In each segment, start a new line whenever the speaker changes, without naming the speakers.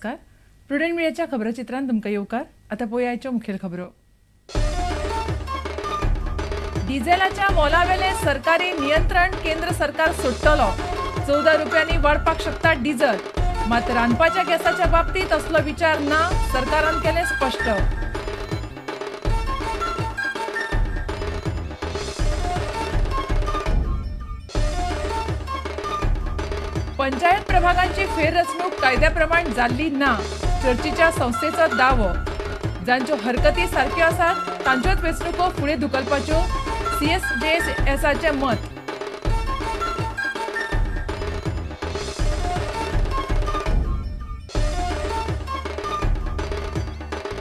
नमस्कार. प्रुडंट मिडियाच्या खबरचित्रांत तुमकां येवकार. आतां पळोवया आयच्यो मुखेल खबरो. डिझेलाच्या मोलावेले सरकारी नियंत्रण केंद्र सरकार सोडटलो. 14 रुपयांनी वाडपाक शकता डिझेल. मात रांदपाच्या गॅसाच्या बाबतीत असलो विचार ना, सरकारान केलें स्पश्ट. पंचायत प्रभागांची फेररचणूक कायद्याप्रमाण जाल्ली ना, चर्चीच्या संस्थेचो दावो. जांच्यो हरकती सारक्यो आसात तांच्योच वेंचणुको फुडें धुकलपाच्यो, CSJSचे मत.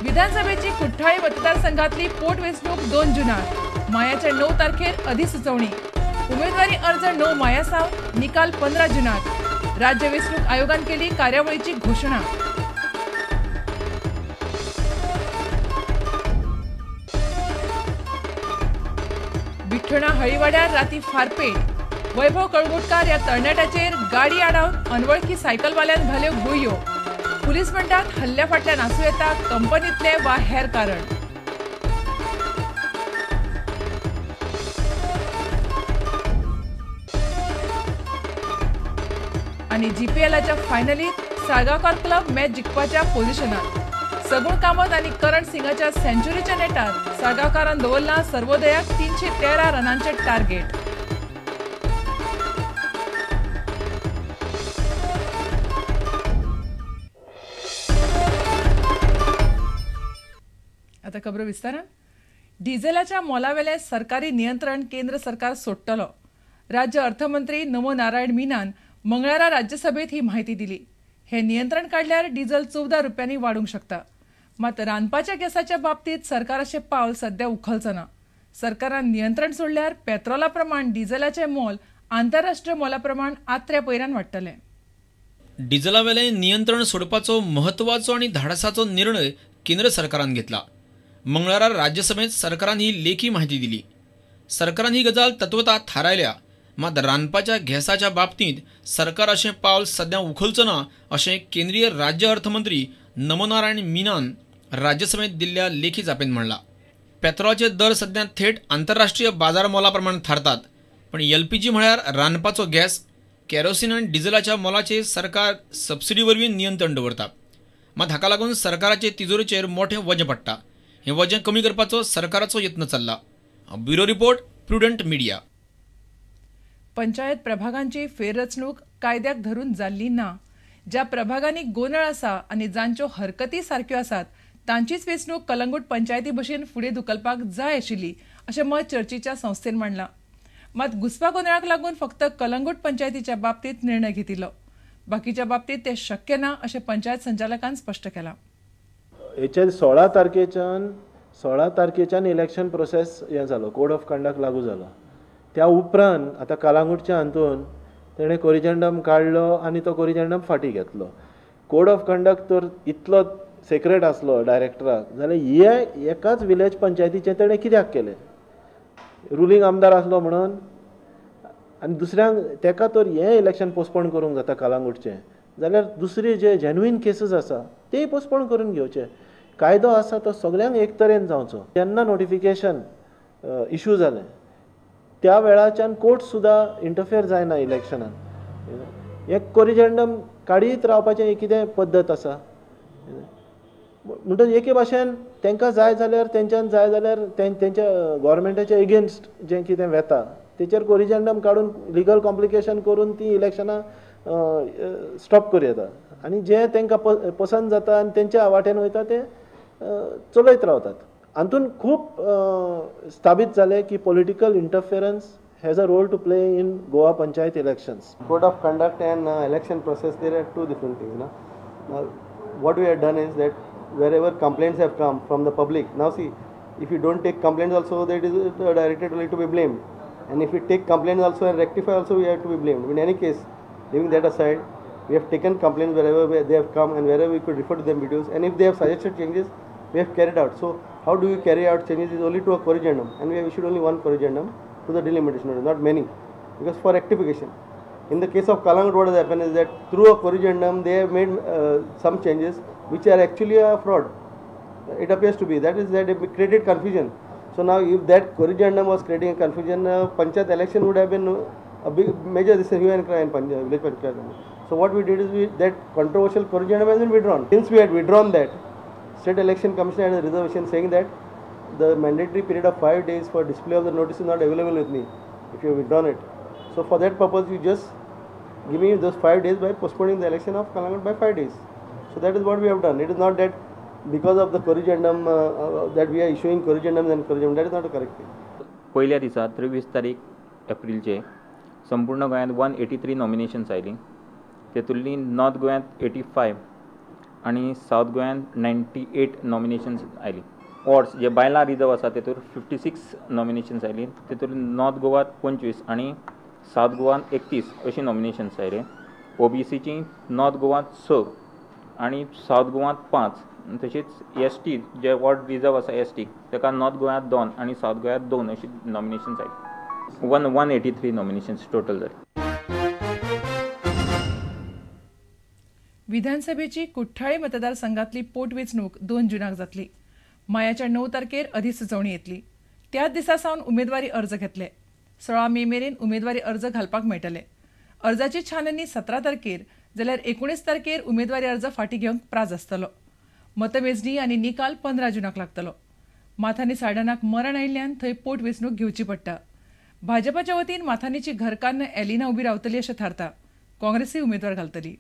विधानसभेची कुठ्ठाळी मतदारसंघातली पोटवेंचणूक 2 जुनार. मायाच्या 9 तारखेर अधिसुचोवणी. उमेदवारी अर्ज 9 मायासावन, निकाल 15 जुनार. राज्य वेंचणूक आयोगान केली कार्यावळीची घोषणा. विठ्ठणा हळीवाड्यार राती फारपेट. वैभव कळंगुटकार ह्या तरणाट्याचेर गाडी आडावन अनवळखी सायकलवाल्यान घाल्यो गुळयो. पुलीस म्हणटात हल्ल्या फाटल्यान आसूं येता कंपनीतले वा हेर कारण. आणि GPLच्या फायनलीत साळगांवकार क्लब मॅच जिखपाच्या पोझिशनात. सगुण कामत आणि करण सिंगाच्या सेंच्युरीच्या नेटार साळगांवकारान दवरला सर्वोदयाक 313 रनांचे टार्गेट. आता खबरो विस्तारान. डिझेलाच्या मोलावेले सरकारी नियंत्रण केंद्र सरकार सोडटलो. राज्य अर्थमंत्री नमो नारायण मीनान मंगळारा राज्यसभेत ही माहिती दिली. हे नियंत्रण काढल्यार डिझेल 14 रुपयांनी वाडूंक शकता. मात रांदपाच्या गॅसाच्या बाबतीत सरकाराचे पावल सध्या उखलचो ना. सरकारान नियंत्रण सोडल्यार पेट्रोला प्रमाण डिझेलाचे मोल आंतरराष्ट्रीय मोला प्रमाण आत्र्या पयऱ्यान वाडटले.
डिझेलावेले नियंत्रण सोडपाचो महत्वाचो आणि धाडसाचो निर्णय केंद्र सरकारान घेतला. मंगळारा राज्यसभेत सरकारान ही लेखी माहिती दिली. सरकारान ही गजाल तत्वता थारायल्या. मात रांदपाच्या गॅसाच्या बाबतीत सरकार अशें पावल सध्या उखलचो ना अशें केंद्रीय राज्य अर्थमंत्री नमो नारायण मीनान राज्यसभेत दिल्ल्या लेखी जापेन म्हणला. पेट्रोलाचे दर सध्या थेट आंतरराष्ट्रीय बाजार मोला प्रमाण थारतात. पण LPG म्हळ्यार रांदपाचो गॅस, केरोसीन आनी डिझेलाच्या मोलाचेर सरकार सबसिडी वरवीं नियंत्रण दवरता. मात हाका लागून सरकाराचे तिजोरीचेर मोठें वजें पडटा. हें वजें कमी करपाचो सरकाराचो यत्न चल्ला. Bureau report, Prudent Media.
Panchayat प्रभागांची फेररचणूक कायद्याक धरून जाल्ली ना. ज्या प्रभागांनी गोंधळ आसा आनी जांच्यो हरकती सारक्यो आसात तांचीच वेंचणूक कलंगूट पंचायती भशेन फुडें धुकलपाक जाय आशिल्ली अशें मत चर्चीच्या संस्थेन मांडलां. मात घुसपा गोंधळाक लागून फक्त कलंगूट पंचायतीच्या बाबतीत निर्णय घेतिल्लो. बाकीच्या बाबतीत ते शक्य ना अशें पंचायत संचालकान स्पश्ट केलां.
हेचे 16 तारखेच्यान इलेक्शन प्रोसेस हें जालो, कोड ऑफ कंडक्ट लागू जालो. त्या उपरांत आतां कलंगूटच्या हातून तेणें कोरिजंडम काडलो आनी तो कोरिजंडम फाटी घेतलो. कोड ऑफ कंडक्ट तर इतलो सेक्रेट आसलो डायरेक्टराक, जाल्यार हे एकाच विलेज पंचायतीचें तेणें कित्याक केलें? रुलींग आमदार आसलो म्हणून. आनी दुसऱ्यांक तेका तर हें इलेक्शन पोस्टपोन करूंक जाता कलंगूटचें, जाल्यार दुसरे जे जेन्युइन केसीस आसा ते पोस्टपोन करून घेवचे. कायदो आसा तो सगळ्यांक एक तरेन जावचो. जेन्ना नोटिफिकेशन इश्यू जालें त्या वेळाच्यान कोर्ट सुद्दां इंटरफेर जायना इलेक्शनान. एक कोरिजंडम काडीत रावपाचें एक कितें पद्दत आसा. म्हणटच एके भाशेन तांकां जाय जाल्यार तेंच्यान जाय जाल्यार तेंच्या गव्हर्मेंटाच्या एगेन्स्ट जें कितें वेता तेचेर कोरिजंडम काडून लिगल कॉम्प्लिकेशन करून ती इलेक्शनां स्टॉप करूं येता. आनी जें तांकां पसंद जाता आनी तेंच्या वाटेन वयता ते चलयत रावतात. हातून खूब स्थापीत जालें की political interference has a role to play in Goa Panchayat elections.
Code of conduct and election process, there are two different things. Now, what we have done is that wherever complaints have come from the public, now see, if you don't take complaints also, that is directed only to be blamed. And if we take complaints also and rectify also, we have to be blamed. In any case, leaving that aside, we have taken complaints wherever they have come and wherever we could refer to them videos. And if they have suggested changes, we have carried out. So, how do we carry out changes is only to a corrigendum, and we have issued only one corrigendum to the delimitation notice, not many, because for rectification. In the case of Kalangut, what has happened is that through a corrigendum, they have made some changes which are actually a fraud. It appears to be. That is that it created confusion. So now, if that corrigendum was creating a confusion, Panchayat election would have been a big major hue and cry in village Panchayat. So what we did is that controversial corrigendum has been withdrawn. Since we had withdrawn that, State Election Commission had a reservation saying that the mandatory period of 5 days for display of the notice is not available with me if you have withdrawn it. So for that purpose, you just give me those 5 days by postponing the election of Kalangut by 5 days. So that is what we have done. It is not that because of the corrigendum that we are issuing corrigendums and corrigendum. That is not a correct thing.
पहिल्या दिसा 23 तारीख एप्रिलचे संपूर्ण गोंयांत 183 nominations आयलीं. तेतूंतलीं north गोंयांत 85 आनी south गोंयांत 98 nominations आयलीं. वॉर्ड्स जे बायलां रिजर्व आसा तेतूर 56 नॉमिनेशन्स आयलीं. तेतूंत नॉर्थ गोवात 25 आनी सावथ गोवान 31 अशी नॉमिनेशन्स आयले. ओबीसीची नॉर्थ गोवात 6 आनी सावथ गोवात 5. तशीच एसटी जे वॉर्ड रिजर्व आसा एसटी ताका नॉर्थ गोंयांत 2 आनी सावथ गोंयांत 2 अशी नॉमिनेशन्स आयली. 183 नॉमिनेशन्स टोटल जाली.
विधानसभेची कुठ्ठाळी मतदारसंघातली पोटवेंचणूक 2 जूनाक जातली. मायाच्या 9 तारखेर अधिसुचोवणी येतली. त्याच दिसा सावन उमेदवारी अर्ज घेतले. 16 मे मेरेन उमेदवारी अर्ज घालपाक मेळटले. अर्जाची छाननी 17 तारखेर जाल्यार 19 तारखेर उमेदवारी अर्ज फाटीं घेवंक प्राज आसतलो. मतमेजणी आनी निकाल 15 जूनाक लागतलो. माथानी सायडनाक मरण आयिल्ल्यान थंय पोटवेंचणूक घेवची पडटा. भाजपाच्या वतीन माथानीची घरकान्न एलिना उबी रावतली अशें थारता. काँग्रेसी उमेदवार घालतली.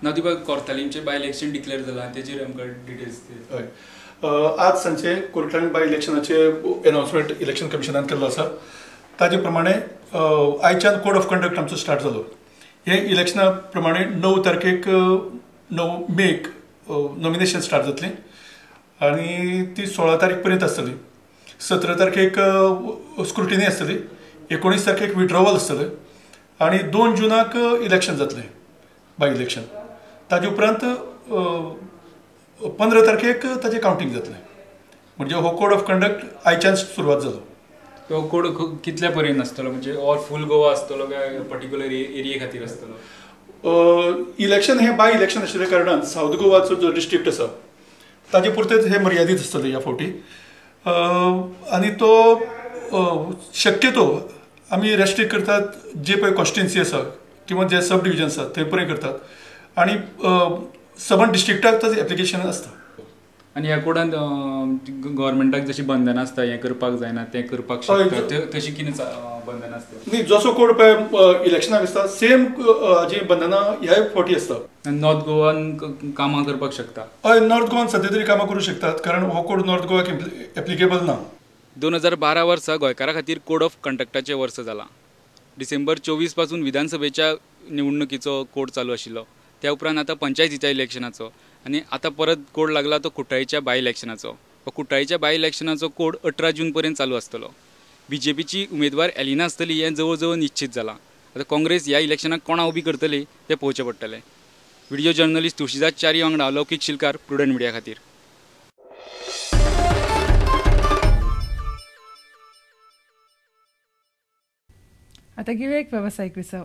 नदीबाग कोर्तालींचे बाय इलेक्शन डिक्लेअर जाला तेजेर आमकां डिटेल्स
हय. आज सांजचे कोर्टान बाय इलेक्शनाचे अनाउन्समेंट इलेक्शन कमिशनान केल्लो आसा. ताजे प्रमाणे आयच्यान कोड ऑफ कंडक्ट आमचो स्टार्ट जालो. हे इलेक्शना प्रमाणे 9 तारखेक 9 मेक नॉमिनेशन स्टार्ट जातली आनी ती 16 तारीख पर्यंत आसतली. 17 तारखेक स्क्रुटिनी आसतली. 19 तारखेक विड्रॉवल आसतलें आनी 2 जूनाक इलेक्शन जातलें बाय इलेक्शन. ताजे उपरांत 15 तारखेक ताजें कावंटींग जातलें. म्हणजे हो कोड ऑफ कंडक्ट आयच्यान सुरवात जालो.
तो कोड कितल्या पर्यंत आसतलो म्हणजे ऑल फूल गोवा आसतलो काय पर्टिक्युलर एरिये खातीर आसतलो?
इलेक्शन हे बाय इलेक्शन आशिल्ल्या कारणान सावथ गोवाचो जो डिस्ट्रिक्ट आसा ताजे पुरतेच हे मर्यादीत आसतले ह्या फावटी. आनी तो शक्यतो आमी रेस्ट्रिक्ट करतात जे पळय कॉन्स्टिट्युन्सी आसा किंवा जे सब डिविजन आसात थंय पर्यंत करतात आनी सबंद डिस्ट्रिक्टाक ताजें एप्लिकेशन आसता.
आनी ह्या कोडांत गव्हर्मेंटाक जशी बंधनां आसता हें करपाक जायना तें करपाक शकता तशी कितें बंधनां आसता?
न्ही, जसो कोड पळय इलेक्शनाक आसता सेम जी बंधनां ह्या फावटी आसता.
नॉर्थ गोवान कामां करपाक शकता?
हय, नॉर्थ गोवान सद्या तरी कामां करूं शकतात कारण हो कोड नॉर्थ गोवाक एप्लिकेबल ना.
2012 वर्सा गोंयकारा खातीर कोड ऑफ कंडक्टाचें वर्स जालां. डिसेंबर 24 पासून विधानसभेच्या निवडणुकीचो कोड चालू आशिल्लो. त्या उपरांत आतां पंचायतीच्या इलेक्शनाचो आनी आतां परत कोड लागला तो कुट्टाळीच्या बाय इलेक्शनाचो. कुट्टाळीच्या बाय इलेक्शनाचो कोड 18 जून पर्यंत चालू आसतलो. बीजेपीची उमेदवार एलिना आसतली हें जवळ जवळ निश्चित जालां. आतां काँग्रेस ह्या इलेक्शनाक कोणा उबी करतली तें पळोवचें पडटलें. व्हिडिओ जर्नलिस्ट तुळशीदास च्यारी वांगडा लौकीक शिलकार, प्रुडंट मिडिया खातीर.
आता घेऊया एक व्यावसायिक विसव.